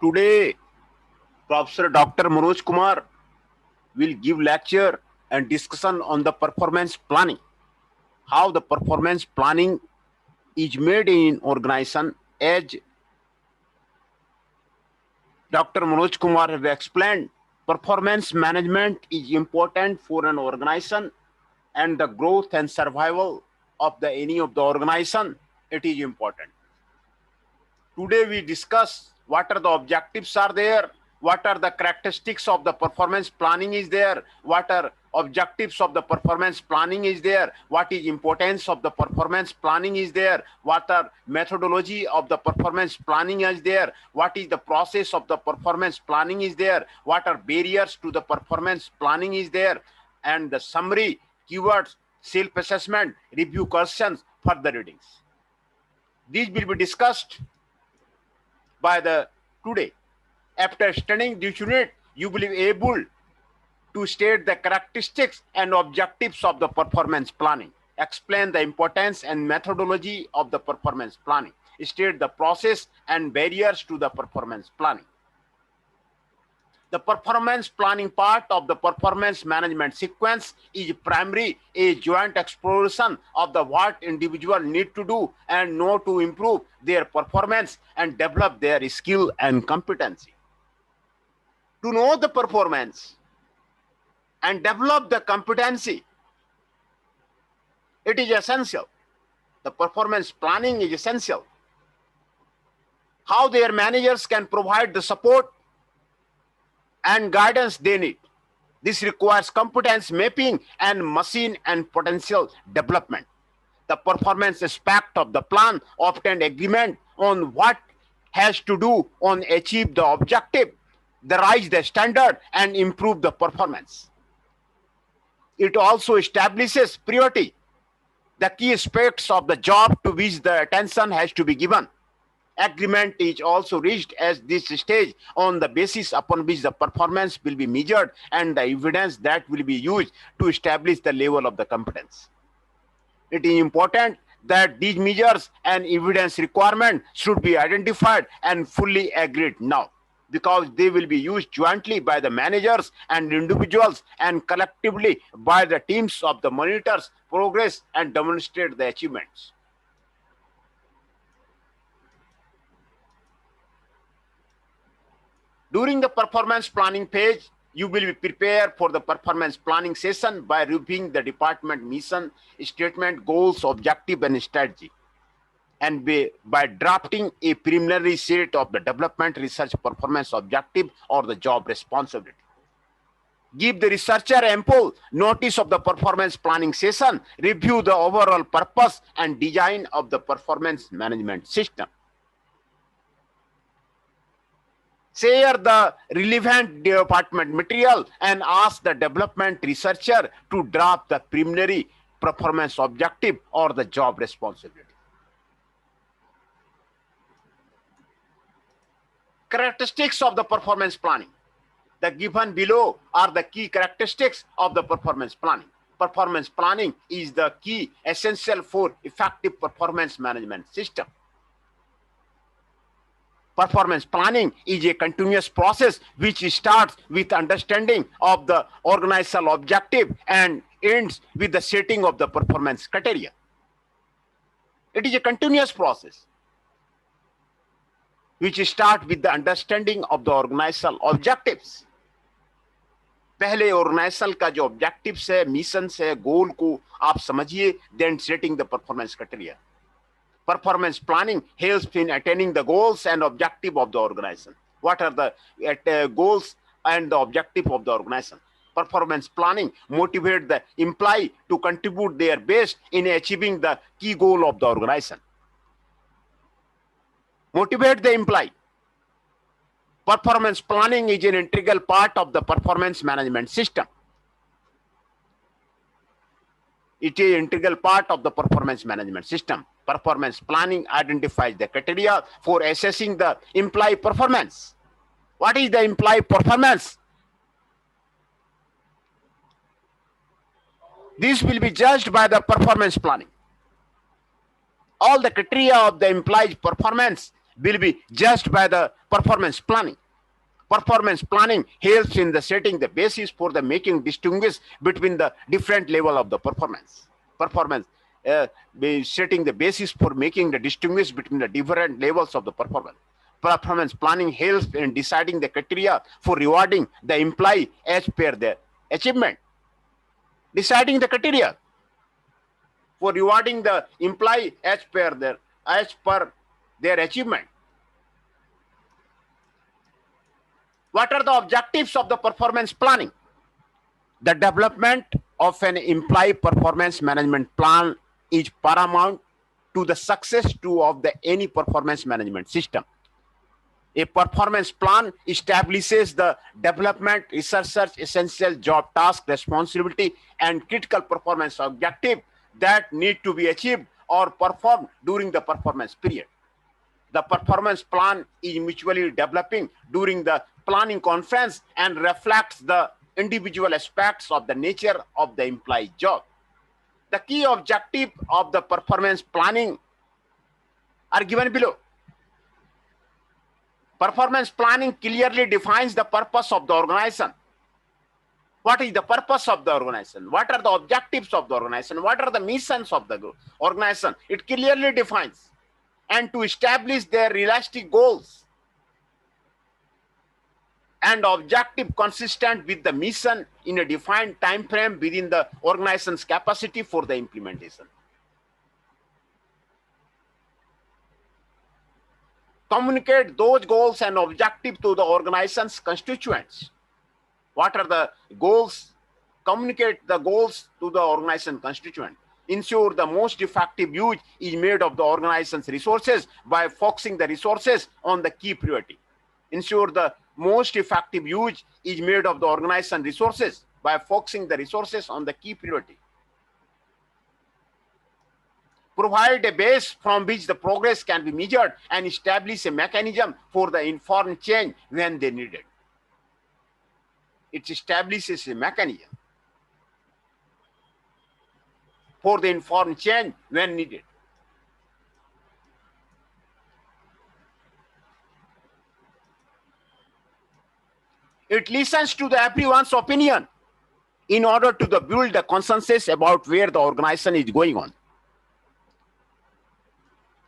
Today, Professor Dr. Manoj Kumar will give lecture and discussion on the performance planning. How the performance planning is made in organization. As Dr. Manoj Kumar has explained, performance management is important for an organization and the growth and survival of any of the organization. It is important. Today we discuss what are the objectives are there, what are the characteristics of the performance planning is there, what are objectives of the performance planning is there, what is importance of the performance planning is there, what are methodology of the performance planning is there, what is the process of the performance planning is there, what are barriers to the performance planning is there, and the summary, keywords, self-assessment, review questions, further readings. These will be discussed by the today. After studying this unit, you will be able to state the characteristics and objectives of the performance planning, explain the importance and methodology of the performance planning, state the process and barriers to the performance planning. The performance planning part of the performance management sequence is primarily a joint exploration of the what individual need to do and know to improve their performance and develop their skill and competency. To know the performance and develop the competency, it is essential. The performance planning is essential. How their managers can provide the support and guidance they need. This requires competence mapping and machine and potential development. The performance aspect of the plan often agreement on what has to do on achieve the objective, the rise the standard and improve the performance. It also establishes priority, the key aspects of the job to which the attention has to be given. Agreement is also reached at this stage on the basis upon which the performance will be measured and the evidence that will be used to establish the level of the competence. It is important that these measures and evidence requirement should be identified and fully agreed now, because they will be used jointly by the managers and individuals and collectively by the teams of the monitors progress and demonstrate the achievements. During the performance planning phase, you will be prepared for the performance planning session by reviewing the department mission, statement, goals, objective, and strategy, and by drafting a preliminary set of the development research performance objective or the job responsibility. Give the researcher ample notice of the performance planning session, review the overall purpose and design of the performance management system. Share the relevant department material and ask the development researcher to draft the preliminary performance objective or the job responsibility. Characteristics of the performance planning. The given below are the key characteristics of the performance planning. Performance planning is the key essential for effective performance management system. Performance planning is a continuous process which starts with understanding of the organizational objective and ends with the setting of the performance criteria. It is a continuous process which starts with the understanding of the organizational objectives. पहले organisation का जो objectives है, mission है, गोल को आप समझिए, then setting the performance criteria. Performance planning helps in attaining the goals and objective of the organization. What are the goals and the objective of the organization? Performance planning motivates the employee to contribute their best in achieving the key goal of the organization. Motivate the employee. Performance planning is an integral part of the performance management system. It is an integral part of the performance management system. Performance planning identifies the criteria for assessing the employee performance. What is the employee performance? This will be judged by the performance planning. All the criteria of the employee's performance will be judged by the Performance planning. Performance planning helps in the setting the basis for the making distinguish between the different level of the performance. Setting the basis for making the distinguish between the different levels of the performance. Performance planning helps in deciding the criteria for rewarding the employee as per their achievement. Deciding the criteria for rewarding the employee as per their achievement. What are the objectives of the performance planning? The development of an employee performance management plan is paramount to the success of any performance management system. A performance plan establishes the development, research, essential job task, responsibility, and critical performance objective that need to be achieved or performed during the performance period. The performance plan is mutually developing during the planning conference and reflects the individual aspects of the nature of the employee job. The key objective of the performance planning are given below. Performance planning clearly defines the purpose of the organization. What is the purpose of the organization? What are the objectives of the organization? What are the missions of the organization? It clearly defines. And to establish their realistic goals and objective consistent with the mission in a defined time frame within the organization's capacity for the implementation. Communicate those goals and objectives to the organization's constituents. What are the goals? Communicate the goals to the organization constituent. Ensure the most effective use is made of the organization's resources by focusing the resources on the key priority. Ensure the most effective use is made of the organization resources by focusing the resources on the key priority. Provide a base from which the progress can be measured and establish a mechanism for the informed change when they need it. It establishes a mechanism for the informed change when needed. It listens to everyone's opinion in order to build the consensus about where the organization is going on.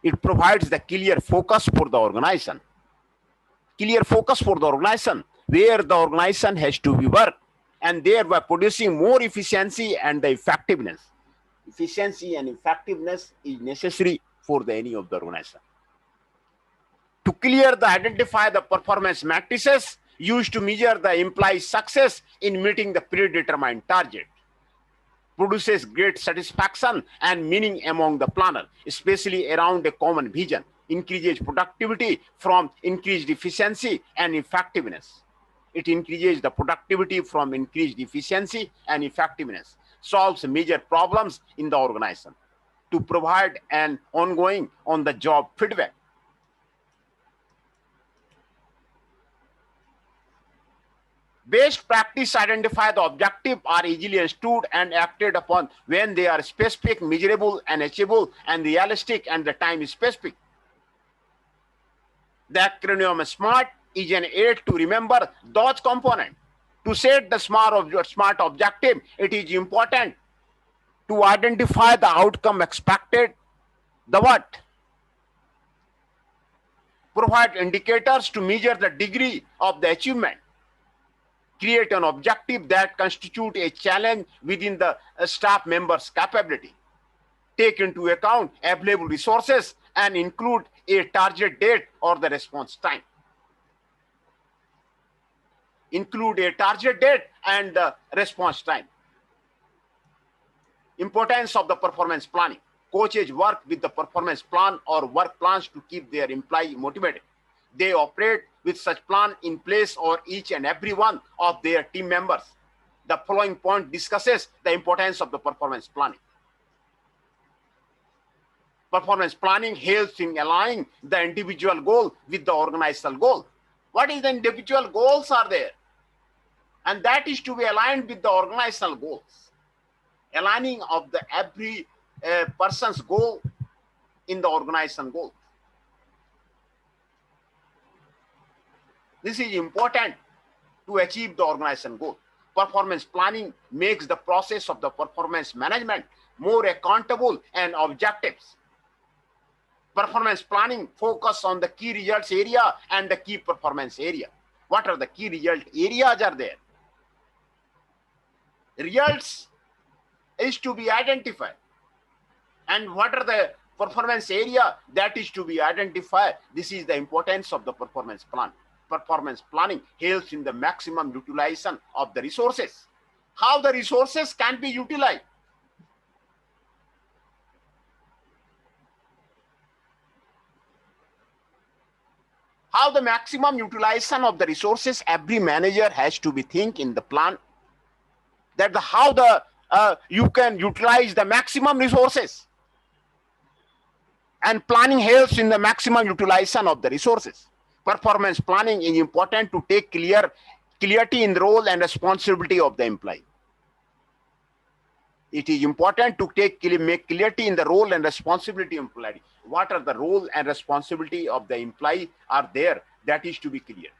It provides the clear focus for the organization. Clear focus for the organization, where the organization has to be worked, and thereby producing more efficiency and the effectiveness. Efficiency and effectiveness is necessary for any of the organization. To identify the performance matrices used to measure the employee success in meeting the predetermined target. Produces great satisfaction and meaning among the planner, especially around a common vision. Increases productivity from increased efficiency and effectiveness. It increases the productivity from increased efficiency and effectiveness. Solves major problems in the organization. To provide an ongoing on-the-job feedback. Best practice identify the objective are easily understood and acted upon when they are specific, measurable, and achievable, and realistic, and the time is specific. The acronym SMART is an aid to remember those components. To set the SMART objective, it is important to identify the outcome expected, the what? Provide indicators to measure the degree of the achievement. Create an objective that constitutes a challenge within the staff member's capability. Take into account available resources and include a target date or the response time. Include a target date and the response time. Importance of the performance planning. Coaches work with the performance plan or work plans to keep their employee motivated. They operate with such plan in place or each and every one of their team members. The following point discusses the importance of the performance planning. Performance planning helps in aligning the individual goal with the organizational goal. What is the individual goals are there? And that is to be aligned with the organizational goals. Aligning of the every person's goal in the organization goal. This is important to achieve the organization goal. Performance planning makes the process of the performance management more accountable and objectives. Performance planning focus on the key results area and the key performance area. What are the key result areas are there? Results is to be identified. And what are the performance area that is to be identified? This is the importance of the performance plan. Performance planning helps in the maximum utilization of the resources. How the resources can be utilized? How the maximum utilization of the resources, every manager has to be think in the plan that how you can utilize the maximum resources. And planning helps in the maximum utilization of the resources. Performance planning is important to take clarity in the role and responsibility of the employee. It is important to make clarity in the role and responsibility of employee. What are the role and responsibility of the employee are there? That is to be clear.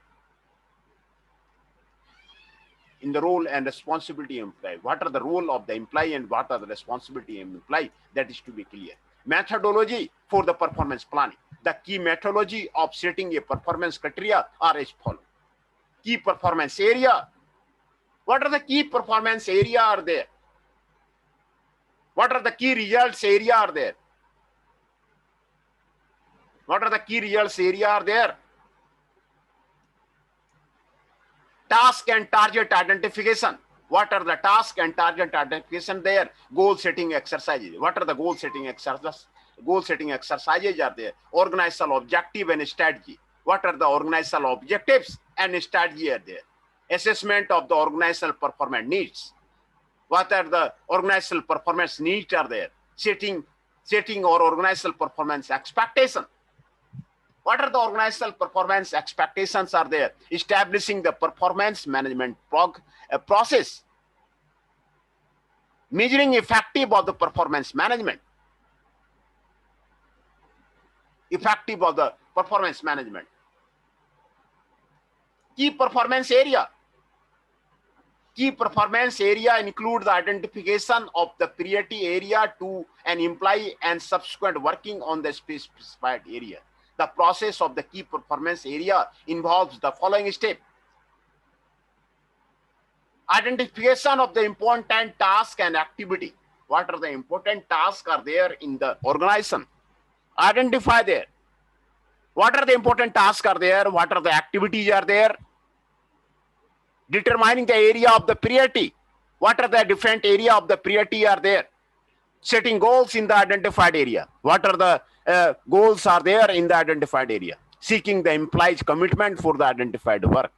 In the role and responsibility of employee, what are the role of the employee and what are the responsibility of employee? That is to be clear. Methodology for the performance planning. The key methodology of setting a performance criteria are as follows. Key performance area. What are the key performance area are there? What are the key results area are there? What are the key results area are there? Task and target identification. What are the task and target identification there? Goal setting exercises. What are the goal setting exercises? Goal setting exercises are there. Organizational objective and strategy. What are the organizational objectives and strategy are there? Assessment of the organizational performance needs. What are the organizational performance needs are there? Setting or organizational performance expectation. What are the organizational performance expectations are there? Establishing the performance management process. Measuring effective of the performance management. Effective of the performance management. Key performance area. Key performance area include the identification of the priority area to an employee and subsequent working on the specified area. The process of the key performance area involves the following step. Identification of the important task and activity. What are the important tasks are there in the organization? Identify there. What are the important tasks are there? What are the activities are there? Determining the area of the priority. What are the different area of the priority are there? Setting goals in the identified area. What are the goals are there in the identified area? Seeking the employee's commitment for the identified work.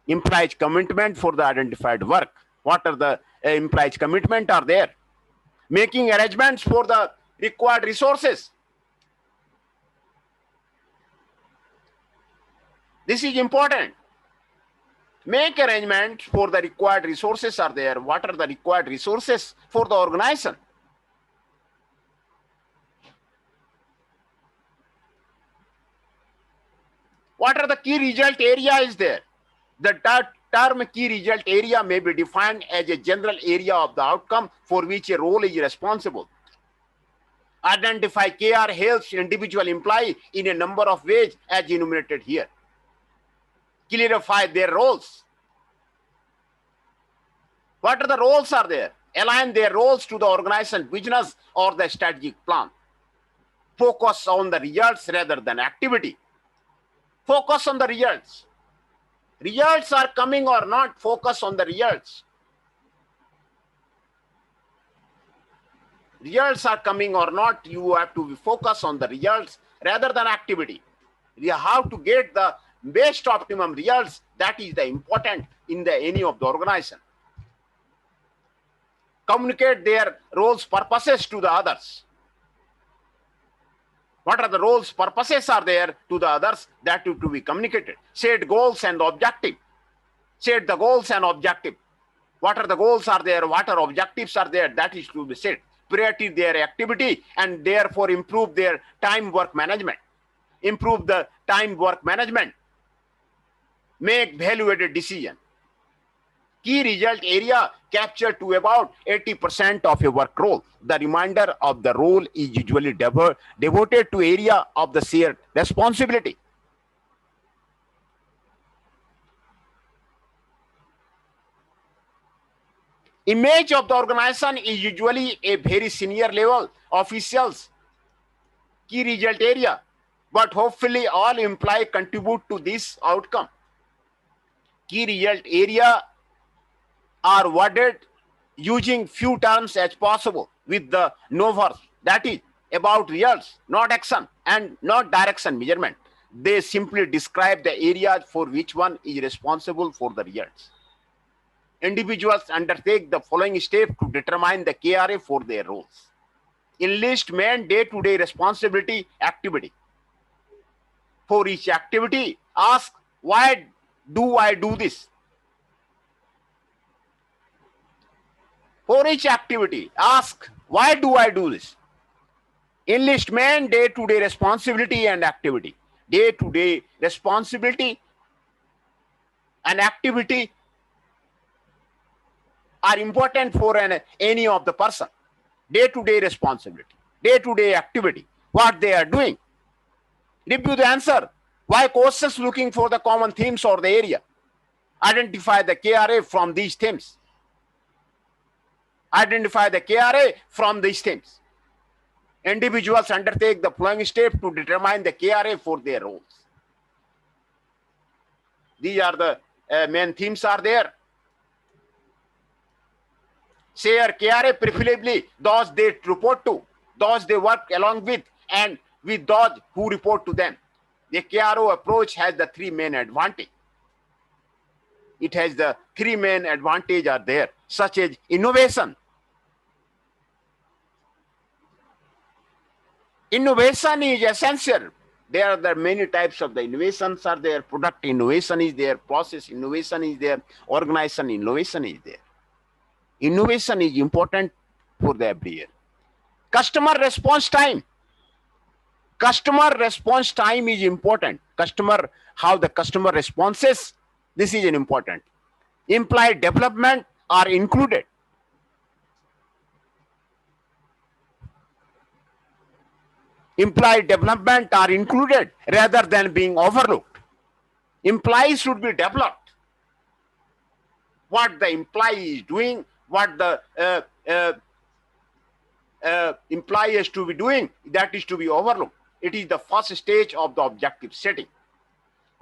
Employee's commitment for the identified work. What are the employee's commitment are there? Making arrangements for the required resources. This is important. Make arrangements for the required resources are there. What are the required resources for the organization? What are the key result area is there? The term key result area may be defined as a general area of the outcome for which a role is responsible. Identify KR helps individual employee in a number of ways as enumerated here. Clarify their roles. What are the roles are there? Align their roles to the organization business or the strategic plan. Focus on the results rather than activity. Focus on the results. Results are coming or not, focus on the results. Results are coming or not, you have to focus on the results rather than activity. You have to get the best optimum results. That is the important in any of the organization. Communicate their roles, purposes to the others. What are the roles, purposes are there to the others that to be communicated. Set goals and objective. Set the goals and objective. What are the goals are there? What are objectives are there? That is to be set. Priority their activity and therefore improve their time work management. Improve the time work management. make value-added decision. Key result area captured to about 80% of your work role. The remainder of the role is usually devoted to area of the shared responsibility. Image of the organization is usually a very senior level officials. Key result area, but hopefully all employees contribute to this outcome. Key result area are worded using few terms as possible with the no verb, that is about results, not action and not direction measurement. They simply describe the areas for which one is responsible for the results. Individuals undertake the following steps to determine the KRA for their roles. Enlist main day-to-day responsibility activity. For each activity, ask, why do I do this? For each activity, ask, why do I do this? Enlist main day-to-day responsibility and activity. Day-to-day responsibility and activity are important for any of the person. Day-to-day responsibility, day-to-day activity, what they are doing. Review the answer. Why questions looking for the common themes or the area? Identify the KRA from these themes. Identify the KRA from these themes. Individuals undertake the following steps to determine the KRA for their roles. These are the main themes are there. Share KRA preferably those they report to, those they work along with, and with those who report to them. The KRO approach has the three main advantages. It has the three main advantages are there, such as innovation. Innovation is essential. There are the many types of the innovations are there. Product innovation is there, process innovation is there, organization innovation is there. Innovation is important for the every year. Customer response time. Customer response time is important. How the customer responses, this is an important. Employee development are included. Employee development are included rather than being overlooked. Employees should be developed. What the employee is doing, what the employee is to be doing, that is to be overlooked. It is the first stage of the objective setting.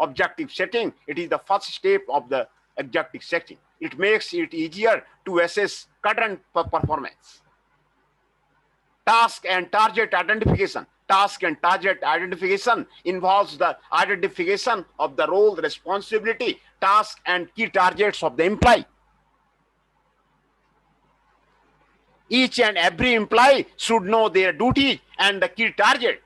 Objective setting, it is the first step of the objective setting. It makes it easier to assess current performance. Task and target identification. Task and target identification involves the identification of the role, responsibility, task, and key targets of the employee. Each and every employee should know their duty and the key target.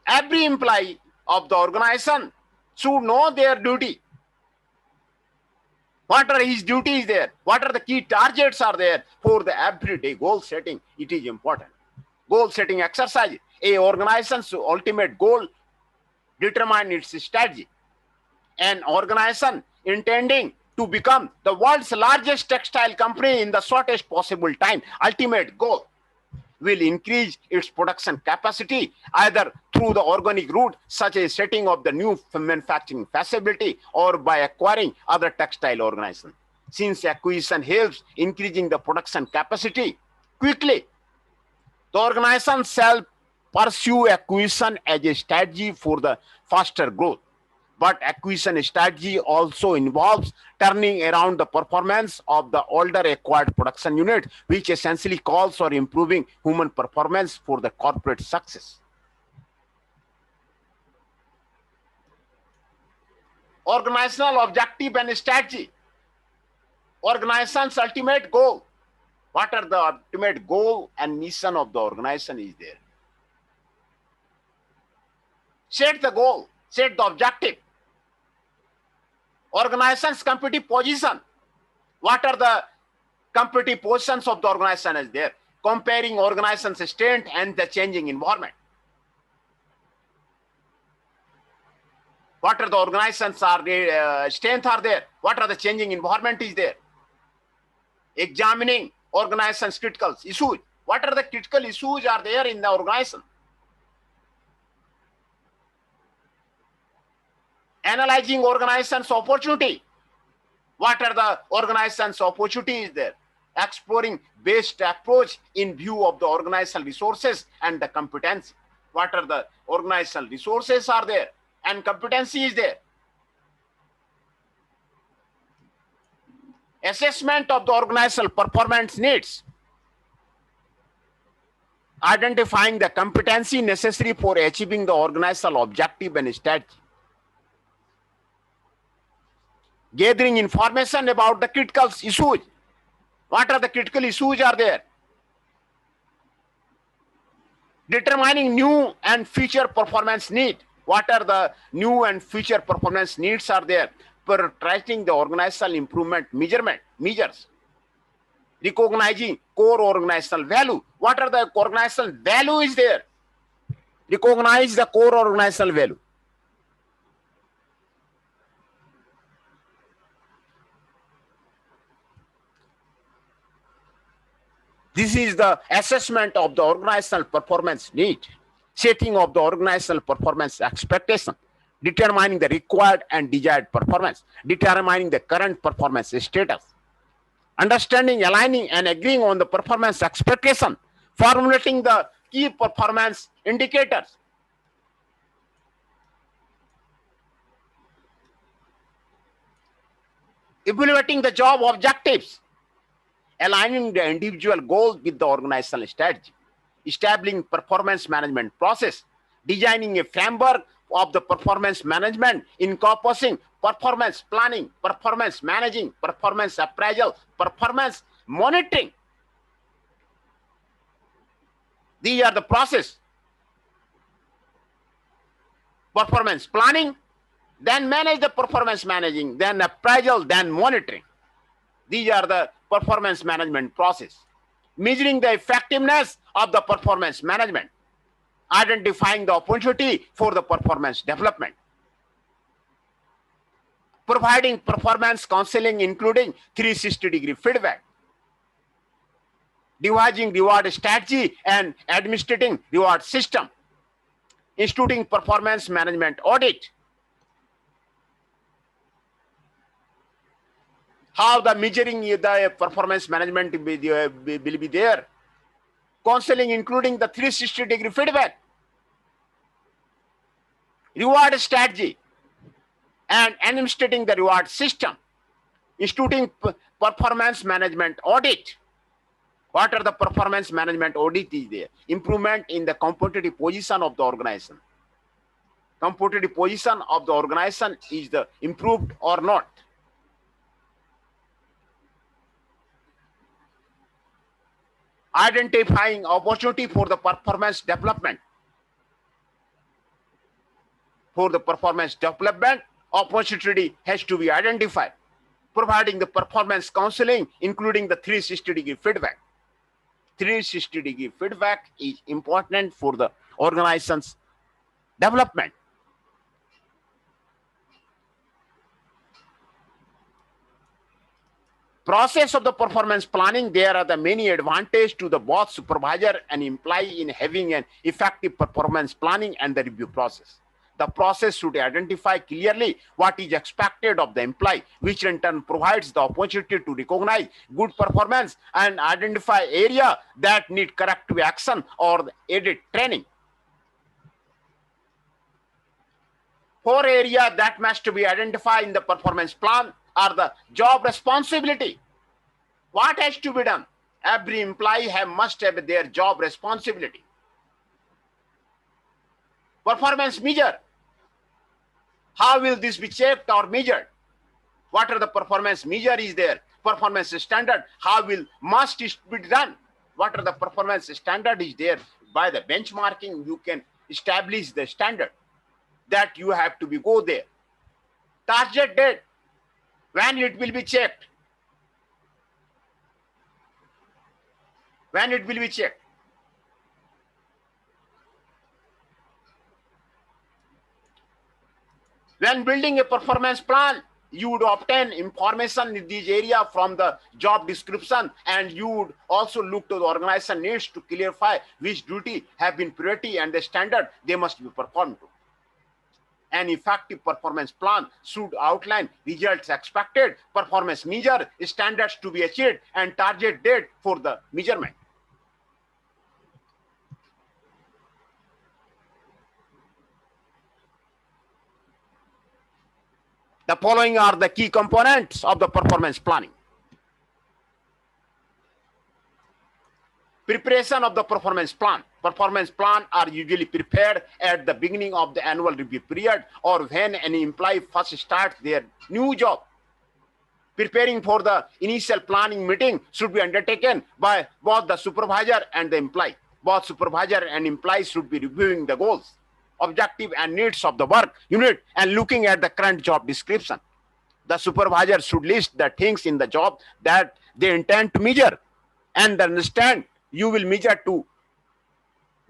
Every employee of the organization should know their duty. What are his duties there? What are the key targets are there for the everyday goal setting? It is important. Goal setting exercise. A organization's ultimate goal determine its strategy. An organization intending to become the world's largest textile company in the shortest possible time, ultimate goal will increase its production capacity either through the organic route, such as setting up the new manufacturing facility, or by acquiring other textile organizations. Since acquisition helps increasing the production capacity quickly, the organization shall pursue acquisition as a strategy for the faster growth. But acquisition strategy also involves turning around the performance of the older acquired production unit, which essentially calls for improving human performance for the corporate success. Organizational objective and strategy. Organization's ultimate goal. What are the ultimate goal and mission of the organization is there? Set the goal, set the objective. Organization's competitive position. What are the competitive positions of the organization is there? Comparing organization's strength and the changing environment. What are the organizations are strength are there? What are the changing environment is there? Examining organization's critical issues. What are the critical issues are there in the organization? Analyzing organization's opportunity. What are the organization's opportunities there? Exploring best approach in view of the organizational resources and the competency. What are the organizational resources are there and competency is there? Assessment of the organizational performance needs. Identifying the competency necessary for achieving the organizational objective and strategy. Gathering information about the critical issues. What are the critical issues are there? Determining new and future performance need. What are the new and future performance needs are there? Prioritizing the organizational improvement measures. Recognizing core organizational value. What are the organizational value is there? Recognize the core organizational value. This is the assessment of the organizational performance need, setting of the organizational performance expectation, determining the required and desired performance, determining the current performance status, understanding, aligning, and agreeing on the performance expectation, formulating the key performance indicators. Evaluating the job objectives, aligning the individual goals with the organizational strategy, establishing performance management process, designing a framework of the performance management encompassing performance planning, performance managing, performance appraisal, performance monitoring. These are the process. Performance planning, then manage the performance managing, then appraisal, then monitoring. These are the performance management process. Measuring the effectiveness of the performance management, identifying the opportunity for the performance development, providing performance counseling including 360-degree feedback, devising reward strategy and administrating reward system, instituting performance management audit, how the measuring the performance management will be there, counseling including the 360-degree feedback, reward strategy, and administrating the reward system, instituting performance management audit. What are the performance management audit is there? Improvement in the competitive position of the organization. Competitive position of the organization is the improved or not. Identifying opportunity for the performance development. For the performance development, opportunity has to be identified. Providing the performance counseling, including the 360-degree feedback. 360-degree feedback is important for the organization's development. Process of the performance planning, there are the many advantages to the both supervisor and employee in having an effective performance planning and the review process. The process should identify clearly what is expected of the employee, which in turn provides the opportunity to recognize good performance and identify areas that need corrective action or added training. 4 areas that must be identified in the performance plan are the job responsibility. What has to be done? Every employee must have their job responsibility. Performance measure. How will this be checked or measured? What are the performance measure is there? Performance standard. How must it be done? What are the performance standard is there? By the benchmarking, you can establish the standard that you have to be go there. Target date. When it will be checked? When it will be checked? When building a performance plan, you would obtain information in this area from the job description, and you would also look to the organization needs to clarify which duty have been priority and the standard they must be performed to. An effective performance plan should outline results expected, performance measure, standards to be achieved, and target date for the measurement. The following are the key components of the performance planning. Preparation of the performance plan. Performance plan are usually prepared at the beginning of the annual review period or when an employee first starts their new job. Preparing for the initial planning meeting should be undertaken by both the supervisor and the employee. Both supervisor and employee should be reviewing the goals, objective and needs of the work unit and looking at the current job description. The supervisor should list the things in the job that they intend to measure and understand you will measure to.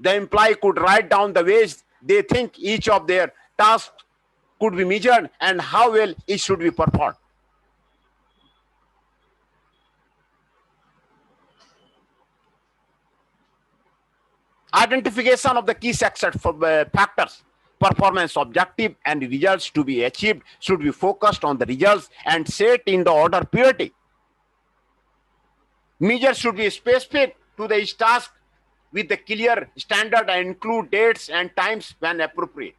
The employee could write down the ways they think each of their tasks could be measured and how well it should be performed. Identification of the key success factors. Performance objective and results to be achieved should be focused on the results and set in the order priority. Measures should be specific to the each task with the clear standard and include dates and times when appropriate.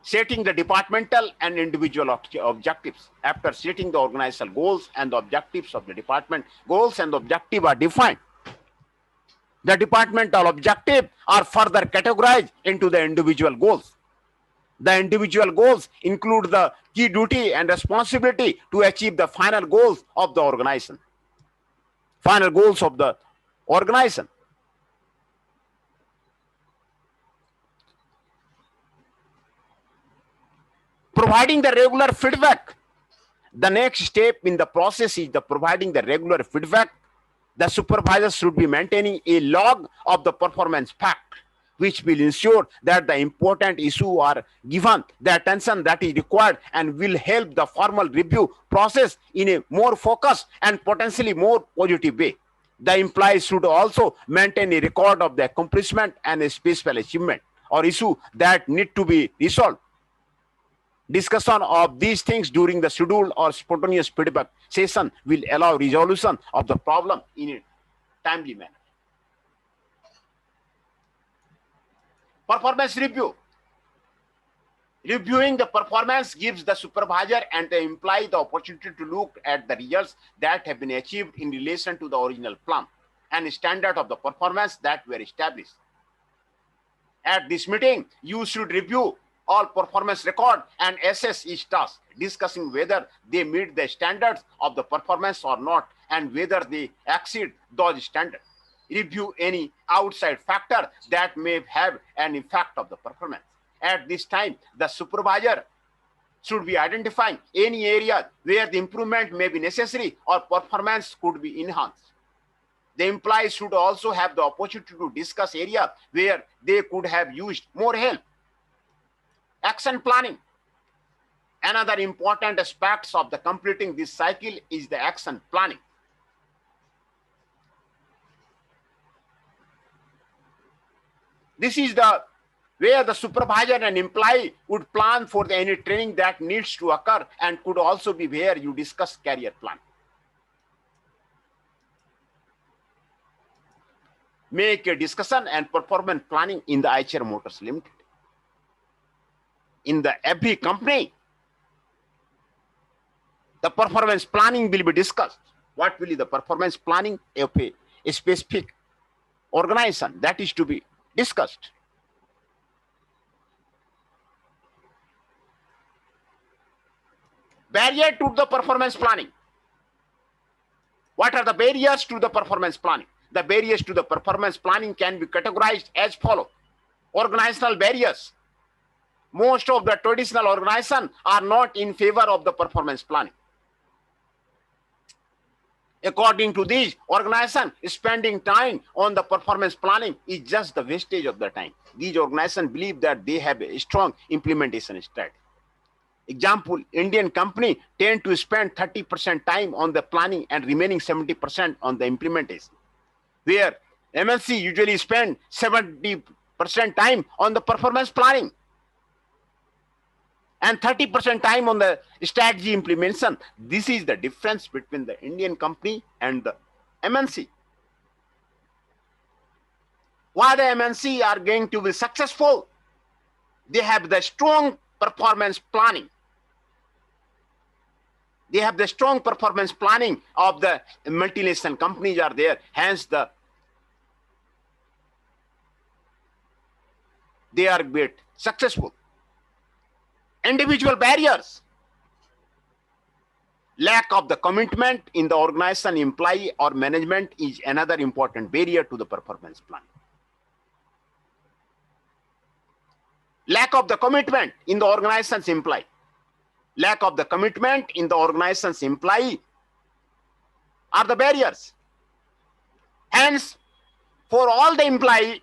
Setting the departmental and individual objectives. After setting the organizational goals and the objectives of the department, goals and objectives are defined. The departmental objectives are further categorized into the individual goals. The individual goals include the key duty and responsibility to achieve the final goals of the organization. Final goals of the organization. Providing the regular feedback. The next step in the process is the providing the regular feedback. The supervisor should be maintaining a log of the performance fact, which will ensure that the important issues are given the attention that is required and will help the formal review process in a more focused and potentially more positive way. The employees should also maintain a record of the accomplishment and a special achievement or issue that need to be resolved. Discussion of these things during the scheduled or spontaneous feedback session will allow resolution of the problem in a timely manner. Performance review. Reviewing the performance gives the supervisor and the employee the opportunity to look at the results that have been achieved in relation to the original plan and standard of the performance that were established. At this meeting, you should review all performance record and assess each task, discussing whether they meet the standards of the performance or not and whether they exceed those standards. Review any outside factor that may have an effect of the performance. At this time, the supervisor should be identifying any area where the improvement may be necessary or performance could be enhanced. The employees should also have the opportunity to discuss areas where they could have used more help. Action planning. Another important aspect of the completing this cycle is the action planning. This is the where the supervisor and employee would plan for any training that needs to occur and could also be where you discuss career plan. Make a discussion and performance planning in the Eicher Motors Limited. In every company, the performance planning will be discussed. What will be the performance planning of a specific organization? That is to be discussed. Barrier to the performance planning. What are the barriers to the performance planning? The barriers to the performance planning can be categorized as follows. Organizational barriers. Most of the traditional organizations are not in favor of the performance planning. According to these organizations, spending time on the performance planning is just the wastage of the time. These organizations believe that they have a strong implementation strategy. Example, Indian company tend to spend 30% time on the planning and remaining 70% on the implementation, where MNC usually spend 70% time on the performance planning and 30% time on the strategy implementation. This is the difference between the Indian company and the MNC. Why the MNC are going to be successful? They have the strong performance planning. They have the strong performance planning of the multinational companies are there. Hence, they are bit successful. Individual barriers. Lack of the commitment in the organization, employee or management is another important barrier to the performance plan. Lack of the commitment in the organization's employee. Lack of the commitment in the organization's employee are the barriers. Hence, for all the employee,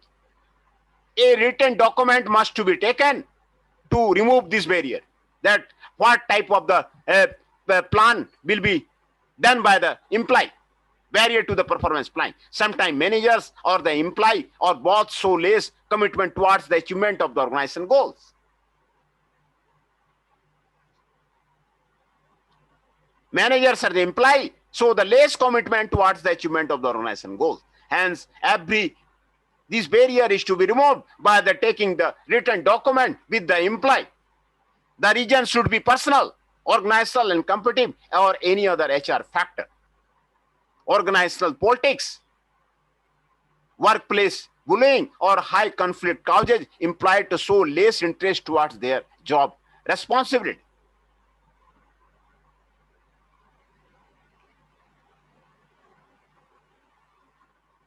a written document must to be taken to remove this barrier. That what type of the plan will be done by the employee. Barrier to the performance plan. Sometimes managers or the employee or both show less commitment towards the achievement of the organization goals. Managers or the employee show the less commitment towards the achievement of the organization goals. Hence, this barrier is to be removed by the taking the written document with the employee. The reason should be personal, organizational and competitive, or any other HR factor. Organizational politics, workplace bullying, or high conflict causes implied to show less interest towards their job responsibility.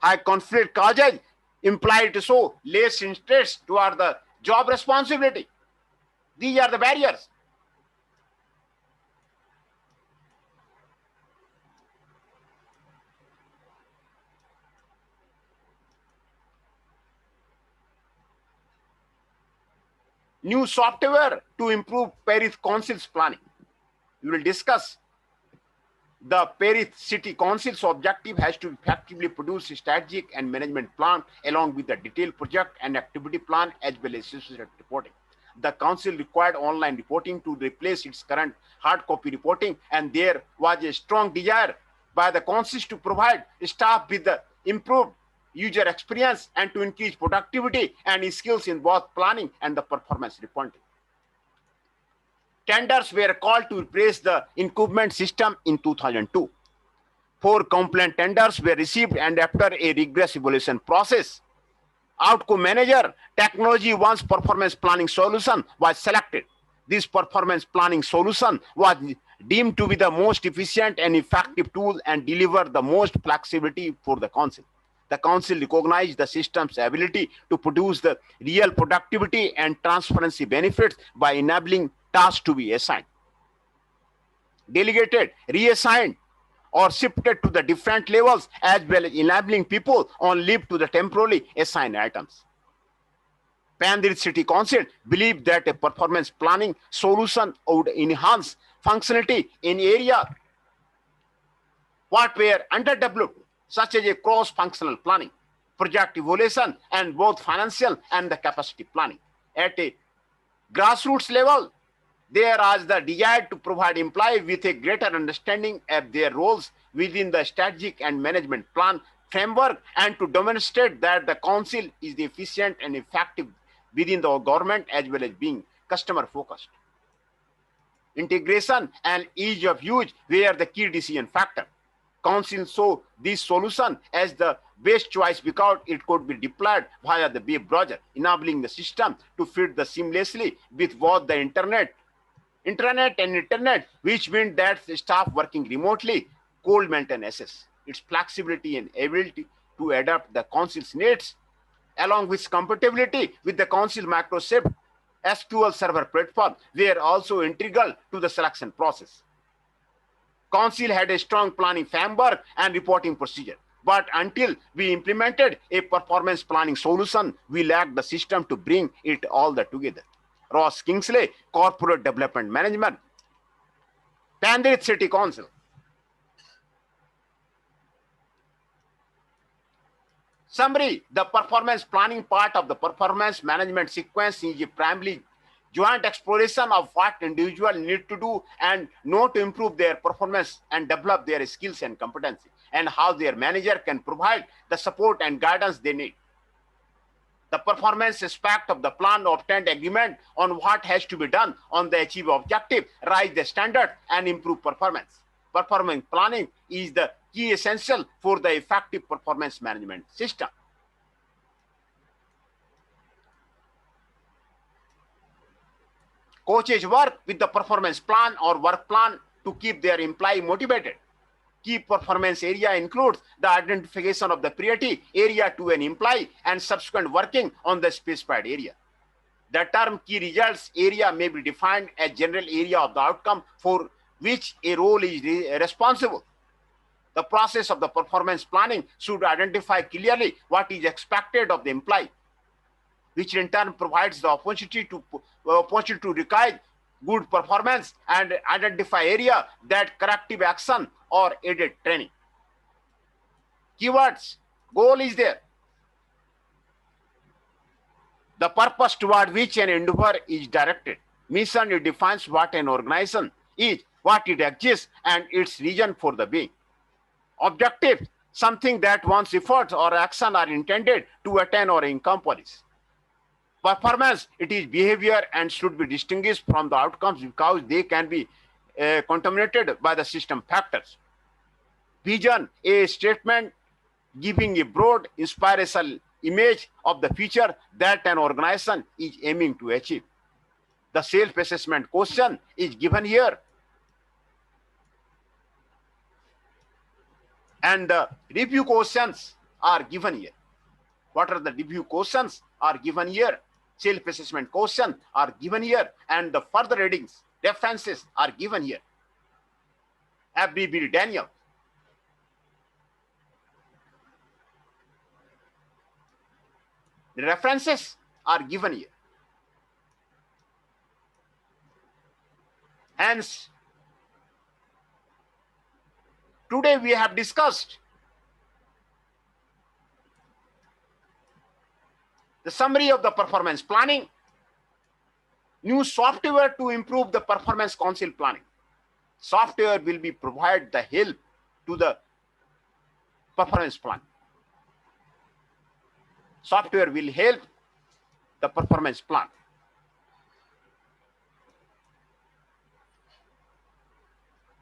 High conflict causes implied to show less interest toward the job responsibility. These are the barriers. New software to improve Paris Council's planning. We will discuss the Paris City Council's objective has to effectively produce a strategic and management plan along with the detailed project and activity plan as well as associated reporting. The council required online reporting to replace its current hard copy reporting, and there was a strong desire by the council to provide staff with the improved user experience and to increase productivity and skills in both planning and the performance reporting. Tenders were called to replace the incumbent system in 2002. 4 complaint tenders were received, and after a rigorous evaluation process, Outcome Manager Technology One's performance planning solution was selected. This performance planning solution was deemed to be the most efficient and effective tool and deliver the most flexibility for the council. The council recognized the system's ability to produce the real productivity and transparency benefits by enabling tasks to be assigned, delegated, reassigned, or shifted to the different levels, as well as enabling people on leave to the temporarily assigned items. Paris City Council believed that a performance planning solution would enhance functionality in areas what were underdeveloped, such as a cross-functional planning, project evaluation, and both financial and the capacity planning. At a grassroots level, there is the desire to provide employees with a greater understanding of their roles within the strategic and management plan framework and to demonstrate that the council is efficient and effective within the government as well as being customer focused. Integration and ease of use were the key decision factor. Council saw this solution as the best choice because it could be deployed via the web browser, enabling the system to fit the seamlessly with both the intranet, which meant that the staff working remotely could maintain access. Its flexibility and ability to adapt the council's needs, along with compatibility with the council Microsoft SQL Server platform, were also integral to the selection process. Council had a strong planning framework and reporting procedure. But until we implemented a performance planning solution, we lacked the system to bring it all together. Ross Kingsley, Corporate Development Management, Pandit City Council. Summary: the performance planning part of the performance management sequence is a primarily joint exploration of what individuals need to do and know to improve their performance and develop their skills and competency, and how their manager can provide the support and guidance they need. The performance aspect of the plan obtained agreement on what has to be done on the achieve objective, rise the standard, and improve performance. Performance planning is the key essential for the effective performance management system. Coaches work with the performance plan or work plan to keep their employee motivated. Key performance area includes the identification of the priority area to an employee and subsequent working on the specified area. The term key results area may be defined as general area of the outcome for which a role is responsible. The process of the performance planning should identify clearly what is expected of the employee, which in turn provides the opportunity to recognize good performance and identify area that corrective action or aided training. Keywords: goal is there. The purpose toward which an endeavor is directed. Mission: it defines what an organization is, what it exists, and its reason for the being. Objective: something that one's efforts or action are intended to attain or encompass. Performance: it is behavior and should be distinguished from the outcomes because they can be contaminated by the system factors. Vision: a statement giving a broad inspirational image of the future that an organization is aiming to achieve. The self-assessment question is given here, and the review questions are given here. What are the review questions are given here? Self-assessment questions are given here, and the further readings, references are given here. FBB Daniel. The references are given here. Hence, today we have discussed the summary of the performance planning, new software to improve the performance council planning. Software will be provide the help to the performance plan. Software will help the performance plan.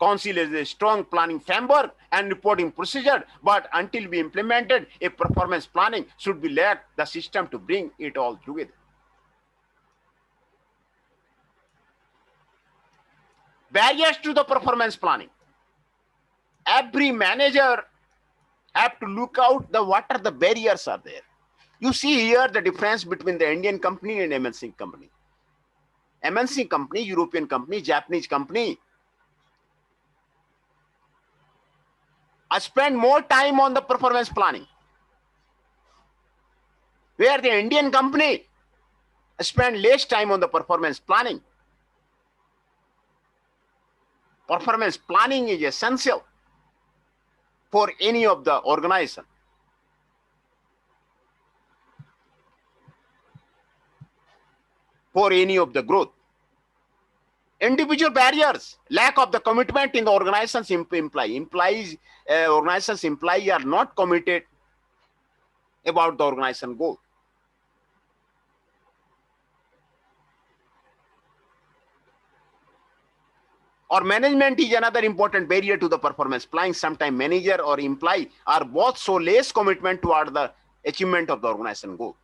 Council is a strong planning framework and reporting procedure, but until we implemented a performance planning, should be lack the system to bring it all together. Barriers to the performance planning. Every manager have to look out what are the barriers are there. You see here the difference between the Indian company and MNC company. MNC company, European company, Japanese company, I spend more time on the performance planning, where the Indian company spend less time on the performance planning. Performance planning is essential for any of the organization. For any of the growth. Individual barriers, lack of the commitment in the organization's employees are not committed about the organization goal. Or management is another important barrier to the performance planning. Sometimes manager or employee are both so less commitment toward the achievement of the organization goal.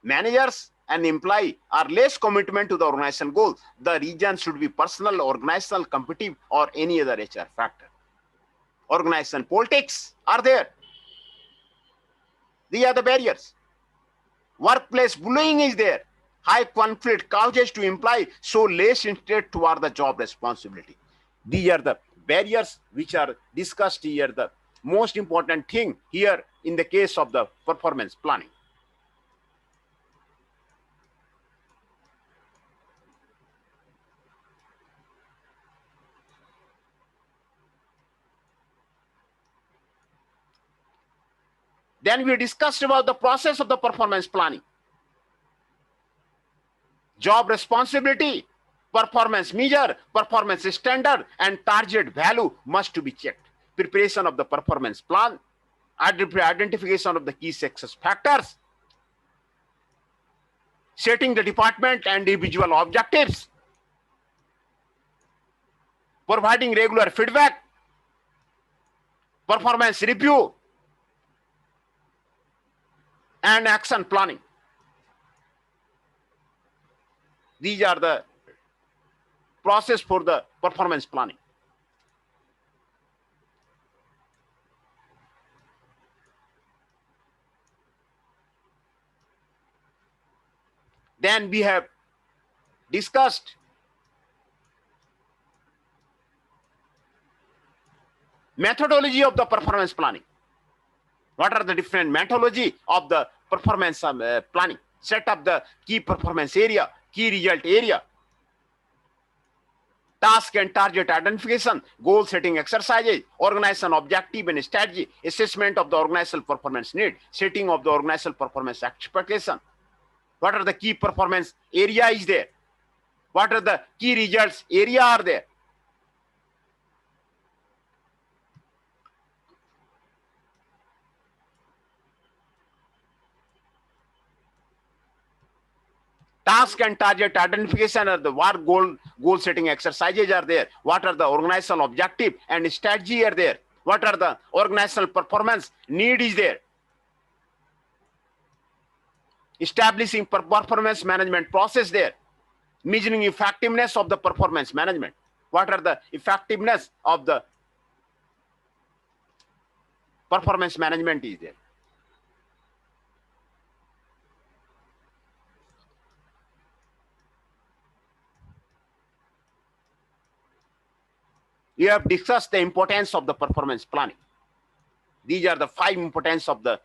Managers and employee are less commitment to the organization goal. The reason should be personal, organizational, competitive, or any other HR factor. Organization politics are there. These are the barriers. Workplace bullying is there. High conflict causes to employee so less interested toward the job responsibility. These are the barriers which are discussed here, the most important thing here in the case of the performance planning. Then we discussed about the process of the performance planning. Job responsibility, performance measure, performance standard, and target value must to be checked. Preparation of the performance plan, identification of the key success factors, setting the department and individual objectives, providing regular feedback, performance review, and action planning. These are the process for the performance planning. Then we have discussed methodology of the performance planning. What are the different methodology of the performance planning? Set up the key performance area, key result area, task and target identification, goal setting exercises, organization objective and strategy, assessment of the organizational performance need, setting of the organizational performance expectation. What are the key performance area is there? What are the key results area are there? Task and target identification are the what goal setting exercises are there. What are the organizational objective and strategy are there? What are the organizational performance need is there? Establishing performance management process there. Measuring effectiveness of the performance management. What are the effectiveness of the performance management is there? We have discussed the importance of the performance planning. These are the 5 importance of the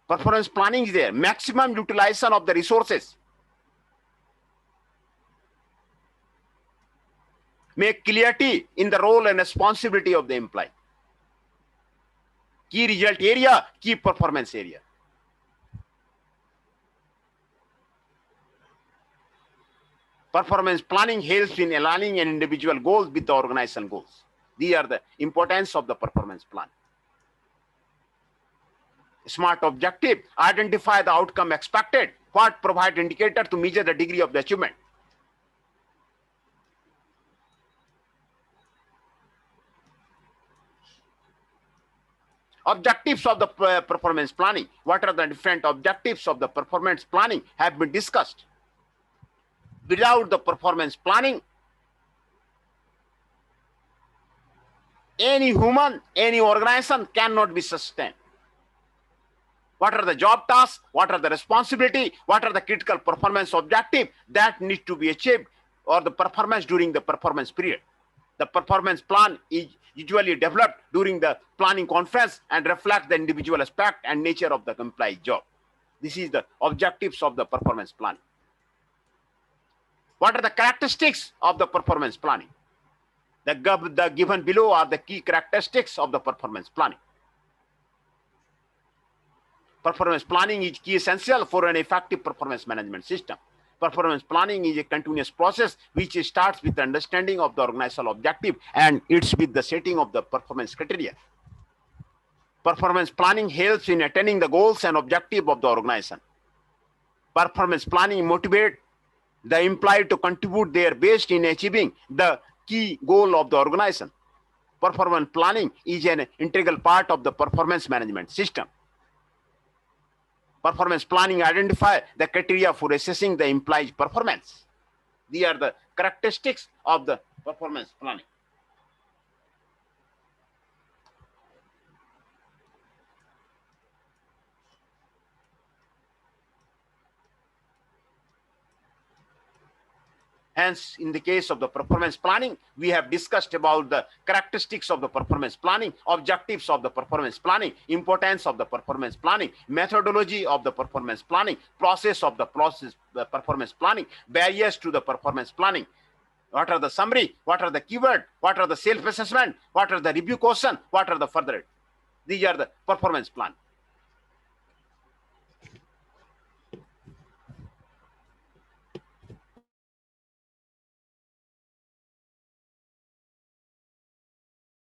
performance planning is there. Maximum utilization of the resources. Make clarity in the role and responsibility of the employee. Key result area, key performance area. Performance planning helps in aligning an individual goals with the organizational goals. These are the importance of the performance plan. Smart objective, identify the outcome expected. What provide indicator to measure the degree of the achievement. Objectives of the performance planning. What are the different objectives of the performance planning have been discussed. Without the performance planning, any human, any organization cannot be sustained. What are the job tasks? What are the responsibility? What are the critical performance objective that need to be achieved or the performance during the performance period? The performance plan is usually developed during the planning conference and reflect the individual aspect and nature of the employee job. This is the objectives of the performance planning. What are the characteristics of the performance planning? The given below are the key characteristics of the performance planning. Performance planning is key essential for an effective performance management system. Performance planning is a continuous process which starts with the understanding of the organizational objective and it's with the setting of the performance criteria. Performance planning helps in attaining the goals and objective of the organization. Performance planning motivates the employee to contribute their best in achieving the key goal of the organization. Performance planning is an integral part of the performance management system. Performance planning identifies the criteria for assessing the employee's performance. These are the characteristics of the performance planning. Hence, in the case of the performance planning, we have discussed about the characteristics of the performance planning, objectives of the performance planning, importance of the performance planning, methodology of the performance planning, process of the performance planning, barriers to the performance planning. What are the summary? What are the keyword? What are the self-assessment? What are the review question? What are the further? These are the performance plan.